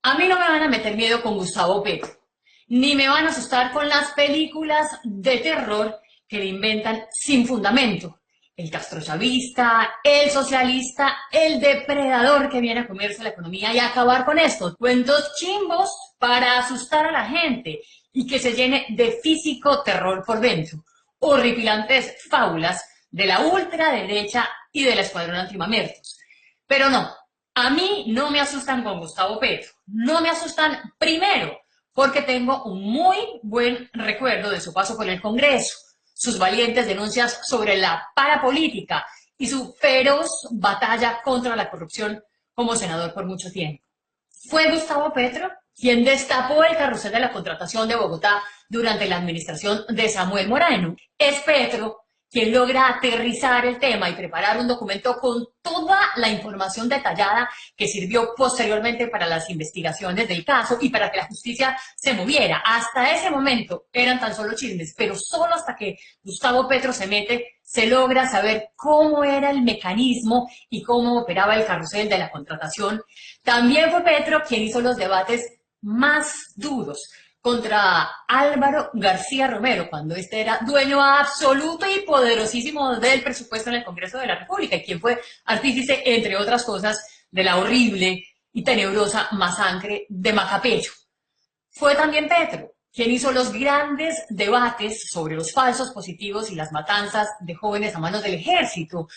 A mí no me van a meter miedo con Gustavo Petro, ni me van a asustar con las películas de terror que le inventan sin fundamento. El castrochavista, el socialista, el depredador que viene a comerse la economía y a acabar con estos cuentos chimbos para asustar a la gente y que se llene de físico terror por dentro. Horripilantes fábulas de la ultraderecha y del escuadrón antimamertos. Pero no, a mí no me asustan con Gustavo Petro. No me asustan primero porque tengo un muy buen recuerdo de su paso por el Congreso, sus valientes denuncias sobre la parapolítica y su feroz batalla contra la corrupción como senador por mucho tiempo. Fue Gustavo Petro quien destapó el carrusel de la contratación de Bogotá durante la administración de Samuel Moreno. Es Petro quien logra aterrizar el tema y preparar un documento con toda la información detallada que sirvió posteriormente para las investigaciones del caso y para que la justicia se moviera. Hasta ese momento eran tan solo chismes, pero solo hasta que Gustavo Petro se mete se logra saber cómo era el mecanismo y cómo operaba el carrusel de la contratación. También fue Petro quien hizo los debates más duros contra Álvaro García Romero, cuando este era dueño absoluto y poderosísimo del presupuesto en el Congreso de la República, y quien fue artífice, entre otras cosas, de la horrible y tenebrosa masacre de Macapecho. Fue también Petro quien hizo los grandes debates sobre los falsos positivos y las matanzas de jóvenes a manos del ejército.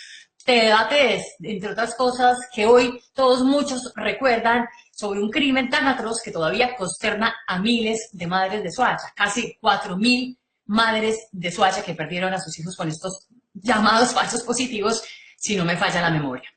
Debates, entre otras cosas, que hoy todos muchos recuerdan sobre un crimen tan atroz que todavía consterna a miles de madres de Soacha, casi 4.000 madres de Soacha que perdieron a sus hijos con estos llamados falsos positivos, si no me falla la memoria.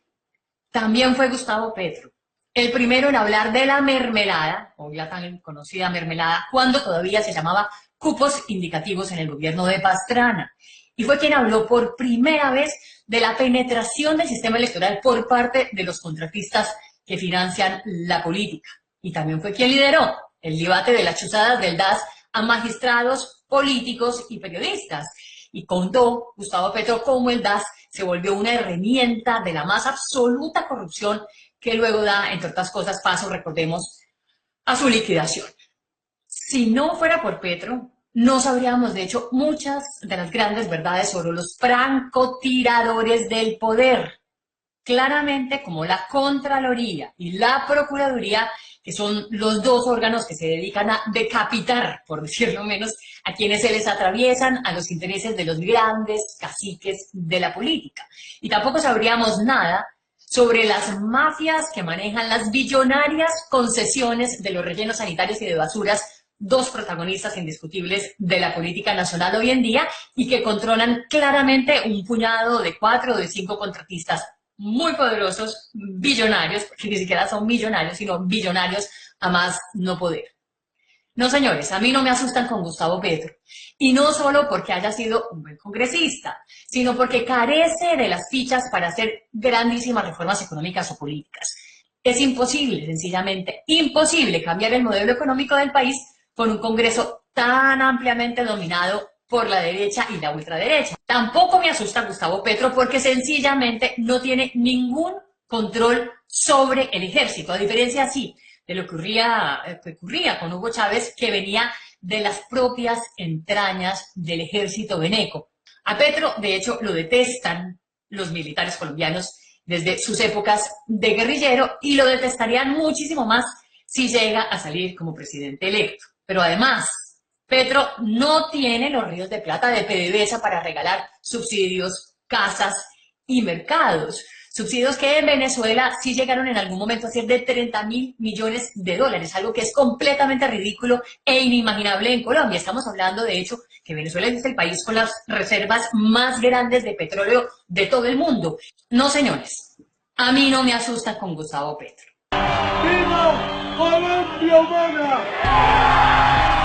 También fue Gustavo Petro el primero en hablar de la mermelada, o la tan conocida mermelada, cuando todavía se llamaba cupos indicativos en el gobierno de Pastrana. Y fue quien habló por primera vez de la penetración del sistema electoral por parte de los contratistas que financian la política. Y también fue quien lideró el debate de las chuzadas del DAS a magistrados, políticos y periodistas. Y contó Gustavo Petro cómo el DAS se volvió una herramienta de la más absoluta corrupción que luego da, entre otras cosas, paso, recordemos, a su liquidación. Si no fuera por Petro, no sabríamos, de hecho, muchas de las grandes verdades sobre los francotiradores del poder. Claramente, como la Contraloría y la Procuraduría, que son los dos órganos que se dedican a decapitar, por decirlo menos, a quienes se les atraviesan a los intereses de los grandes caciques de la política. Y tampoco sabríamos nada sobre las mafias que manejan las billonarias concesiones de los rellenos sanitarios y de basuras, dos protagonistas indiscutibles de la política nacional hoy en día y que controlan claramente un puñado de 4 o de 5 contratistas muy poderosos, billonarios, porque ni siquiera son millonarios, sino billonarios a más no poder. No, señores, a mí no me asustan con Gustavo Petro. Y no solo porque haya sido un buen congresista, sino porque carece de las fichas para hacer grandísimas reformas económicas o políticas. Es imposible, sencillamente imposible, cambiar el modelo económico del país con un Congreso tan ampliamente dominado por la derecha y la ultraderecha. Tampoco me asusta Gustavo Petro porque sencillamente no tiene ningún control sobre el ejército, a diferencia sí de lo que ocurría con Hugo Chávez, que venía de las propias entrañas del ejército veneco. A Petro, de hecho, lo detestan los militares colombianos desde sus épocas de guerrillero y lo detestarían muchísimo más si llega a salir como presidente electo. Pero además, Petro no tiene los ríos de plata de PDVSA para regalar subsidios, casas y mercados. Subsidios que en Venezuela sí llegaron en algún momento a ser de 30.000 millones de dólares, algo que es completamente ridículo e inimaginable en Colombia. Estamos hablando, de hecho, que Venezuela es el país con las reservas más grandes de petróleo de todo el mundo. No, señores, a mí no me asusta con Gustavo Petro. ¡Viva Colombia humana!